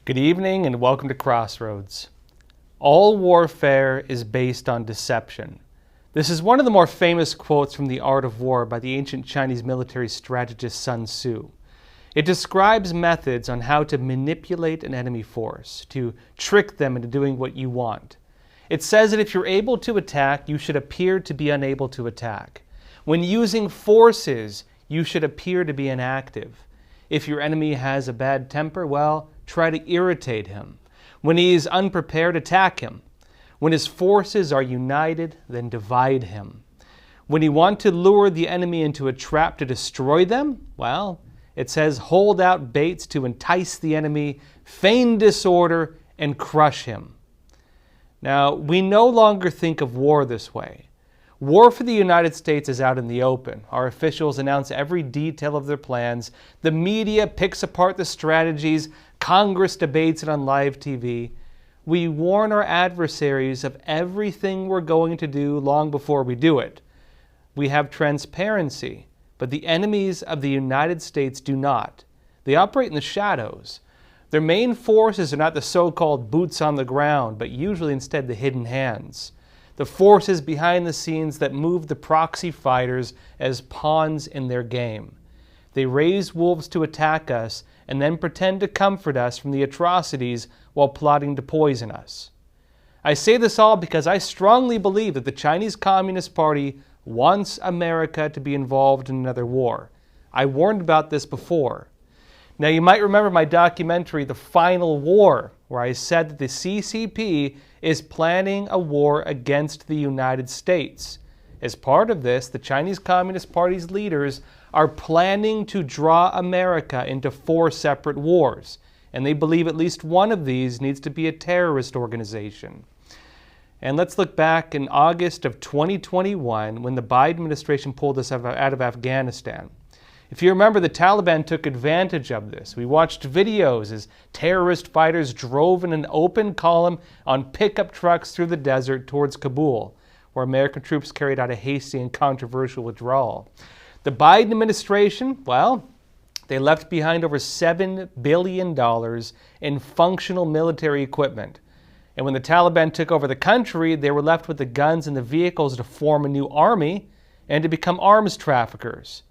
Good evening and welcome to Crossroads. All warfare is based on deception. This is one of the more famous quotes from The Art of War by the ancient Chinese military strategist Sun Tzu. It describes methods on how to manipulate an enemy force, to trick them into doing what you want. It says that if you're able to attack, you should appear to be unable to attack. When using forces, you should appear to be inactive. If your enemy has a bad temper, well, try to irritate him. When he is unprepared, attack him. When his forces are united, then divide him. When you want to lure the enemy into a trap to destroy them, well, it says hold out baits to entice the enemy, feign disorder, and crush him. Now, we no longer think of war this way. War for the United States is out in the open. Our officials announce every detail of their plans. The media picks apart the strategies. Congress debates it on live TV. We warn our adversaries of everything we're going to do long before we do it. We have transparency, but the enemies of the United States do not. They operate in the shadows. Their main forces are not the so-called boots on the ground, but usually instead the hidden hands. The forces behind the scenes that move the proxy fighters as pawns in their game. They raise wolves to attack us and then pretend to comfort us from the atrocities while plotting to poison us. I say this all because I strongly believe that the Chinese Communist Party wants America to be involved in another war. I warned about this before. Now you might remember my documentary, The Final War, where I said that the CCP is planning a war against the United States. As part of this, the Chinese Communist Party's leaders are planning to draw America into 4 separate wars, and they believe at least one of these needs to be a terrorist organization. And let's look back in August of 2021 when the Biden administration pulled us out of Afghanistan. If you remember, the Taliban took advantage of this. We watched videos as terrorist fighters drove in an open column on pickup trucks through the desert towards Kabul, where American troops carried out a hasty and controversial withdrawal. The Biden administration, well, they left behind over $7 billion in functional military equipment. And when the Taliban took over the country, they were left with the guns and the vehicles to form a new army and to become arms traffickers.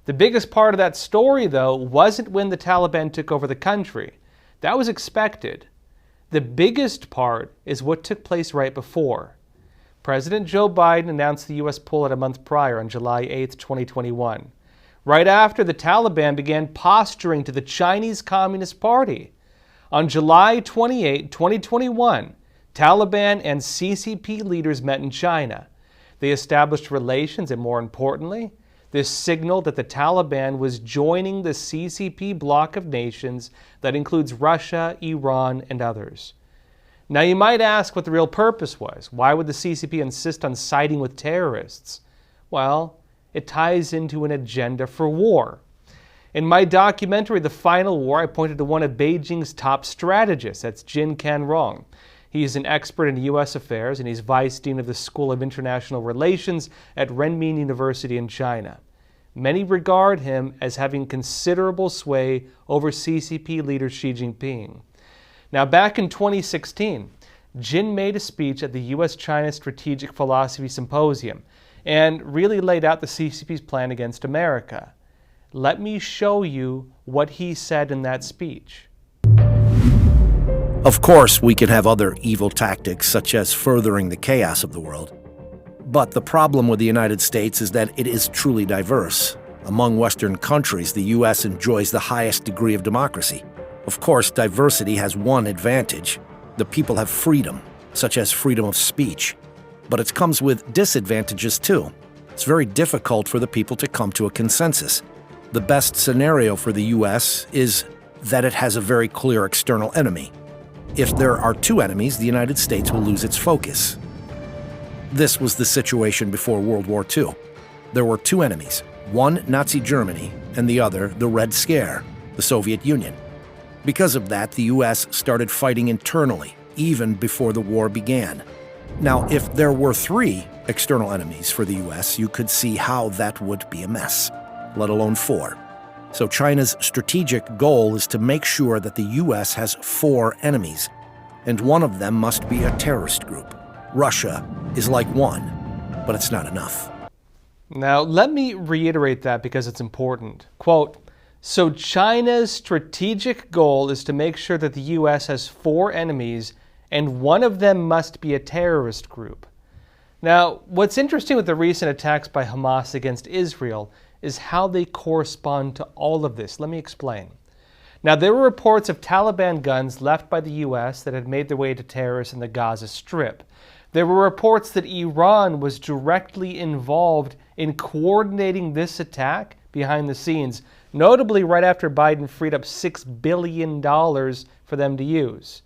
The biggest part of that story, though, wasn't when the Taliban took over the country. That was expected. The biggest part is what took place right before. President Joe Biden announced the U.S. pullout a month prior on July 8, 2021. Right after, the Taliban began posturing to the Chinese Communist Party. On July 28, 2021, Taliban and CCP leaders met in China. They established relations, and more importantly, this signaled that the Taliban was joining the CCP bloc of nations that includes Russia, Iran, and others. Now you might ask what the real purpose was. Why would the CCP insist on siding with terrorists? Well, it ties into an agenda for war. In my documentary, The Final War, I pointed to one of Beijing's top strategists. That's Jin Canrong. He is an expert in U.S. affairs, and he's vice dean of the School of International Relations at Renmin University in China. Many regard him as having considerable sway over CCP leader Xi Jinping. Now, back in 2016, Jin made a speech at the U.S.-China Strategic Philosophy Symposium and really laid out the CCP's plan against America. Let me show you what he said in that speech. Of course, we can have other evil tactics, such as furthering the chaos of the world. But the problem with the United States is that it is truly diverse. Among Western countries, the U.S. enjoys the highest degree of democracy. Of course, diversity has one advantage. The people have freedom, such as freedom of speech. But it comes with disadvantages too. It's very difficult for the people to come to a consensus. The best scenario for the U.S. is that it has a very clear external enemy. If there are 2 enemies, the United States will lose its focus. This was the situation before World War II. There were 2 enemies, one Nazi Germany and the other the Red Scare, the Soviet Union. Because of that, the U.S. started fighting internally, even before the war began. Now, if there were 3 external enemies for the U.S., you could see how that would be a mess, let alone 4. So China's strategic goal is to make sure that the U.S. has 4 enemies, and one of them must be a terrorist group. Russia is like one, but it's not enough. Now, let me reiterate that because it's important. Quote, so China's strategic goal is to make sure that the U.S. has 4 enemies, and one of them must be a terrorist group. Now, what's interesting with the recent attacks by Hamas against Israel is how they correspond to all of this. Let me explain. Now, there were reports of Taliban guns left by the U.S. that had made their way to terrorists in the Gaza Strip. There were reports that Iran was directly involved in coordinating this attack behind the scenes, notably right after Biden freed up $6 billion for them to use.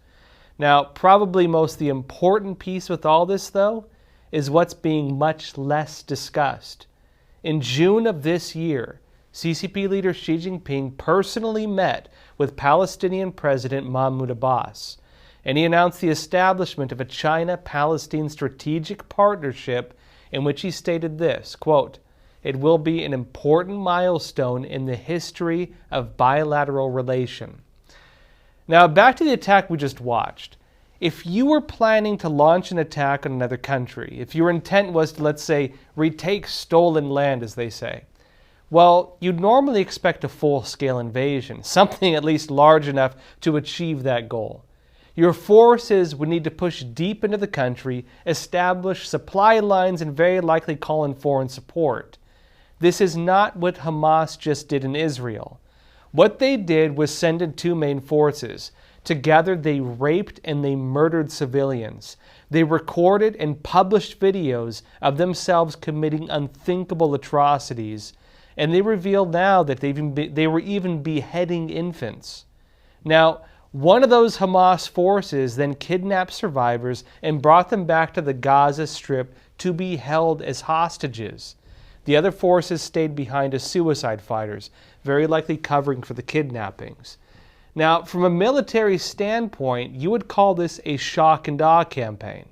Now, probably most the important piece with all this, though, is what's being much less discussed. In June of this year, CCP leader Xi Jinping personally met with Palestinian President Mahmoud Abbas, and he announced the establishment of a China-Palestine strategic partnership in which he stated this, quote, it will be an important milestone in the history of bilateral relation. Now, back to the attack we just watched. If you were planning to launch an attack on another country, if your intent was to, let's say, retake stolen land, as they say, well, you'd normally expect a full-scale invasion, something at least large enough to achieve that goal. Your forces would need to push deep into the country, establish supply lines, and very likely call in foreign support. This is not what Hamas just did in Israel. What they did was send in 2 main forces. Together, they raped and they murdered civilians. They recorded and published videos of themselves committing unthinkable atrocities. And they revealed now that they were even beheading infants. Now, one of those Hamas forces then kidnapped survivors and brought them back to the Gaza Strip to be held as hostages. The other forces stayed behind as suicide fighters, very likely covering for the kidnappings. Now, from a military standpoint, you would call this a shock and awe campaign.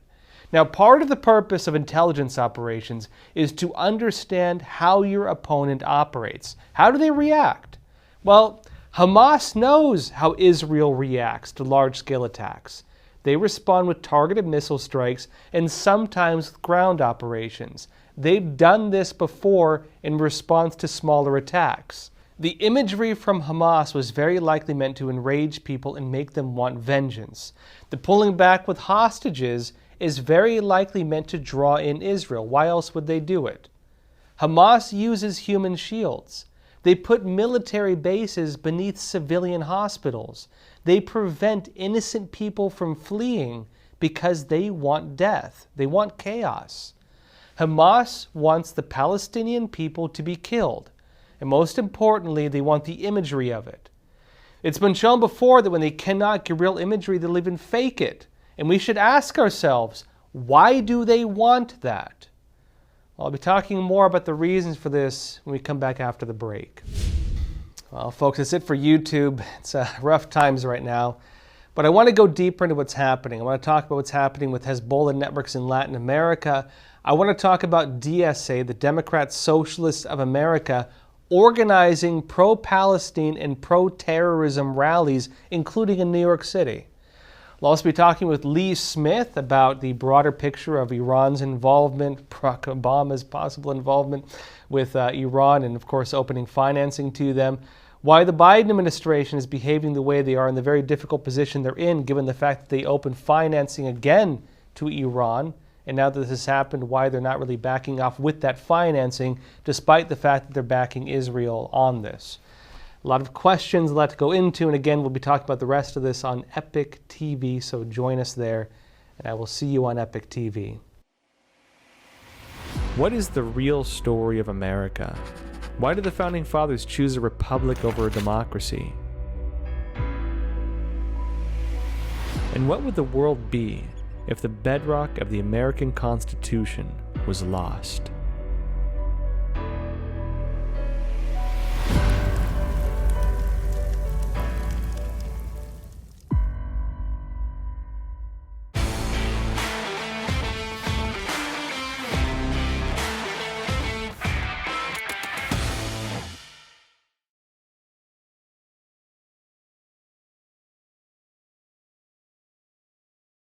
Now, part of the purpose of intelligence operations is to understand how your opponent operates. How do they react? Well, Hamas knows how Israel reacts to large-scale attacks. They respond with targeted missile strikes and sometimes with ground operations. They've done this before in response to smaller attacks. The imagery from Hamas was very likely meant to enrage people and make them want vengeance. The pulling back with hostages is very likely meant to draw in Israel. Why else would they do it? Hamas uses human shields. They put military bases beneath civilian hospitals. They prevent innocent people from fleeing because they want death. They want chaos. Hamas wants the Palestinian people to be killed. And most importantly, they want the imagery of it. It's been shown before that when they cannot get real imagery, they'll even fake it. And we should ask ourselves, why do they want that? Well, I'll be talking more about the reasons for this when we come back after the break. Well, folks, that's it for YouTube. It's rough times right now. But I want to go deeper into what's happening. I want to talk about what's happening with Hezbollah networks in Latin America. I want to talk about DSA, the Democrat Socialists of America, organizing pro-Palestine and pro-terrorism rallies, including in New York City. We'll also be talking with Lee Smith about the broader picture of Iran's involvement, Barack Obama's possible involvement with Iran, and of course opening financing to them. Why the Biden administration is behaving the way they are in the very difficult position they're in, given the fact that they opened financing again to Iran. And now that this has happened, why they're not really backing off with that financing, despite the fact that they're backing Israel on this. A lot of questions, a lot to go into, and again, we'll be talking about the rest of this on Epoch TV, so join us there, and I will see you on Epoch TV. What is the real story of America? Why did the Founding Fathers choose a republic over a democracy? And what would the world be if the bedrock of the American Constitution was lost?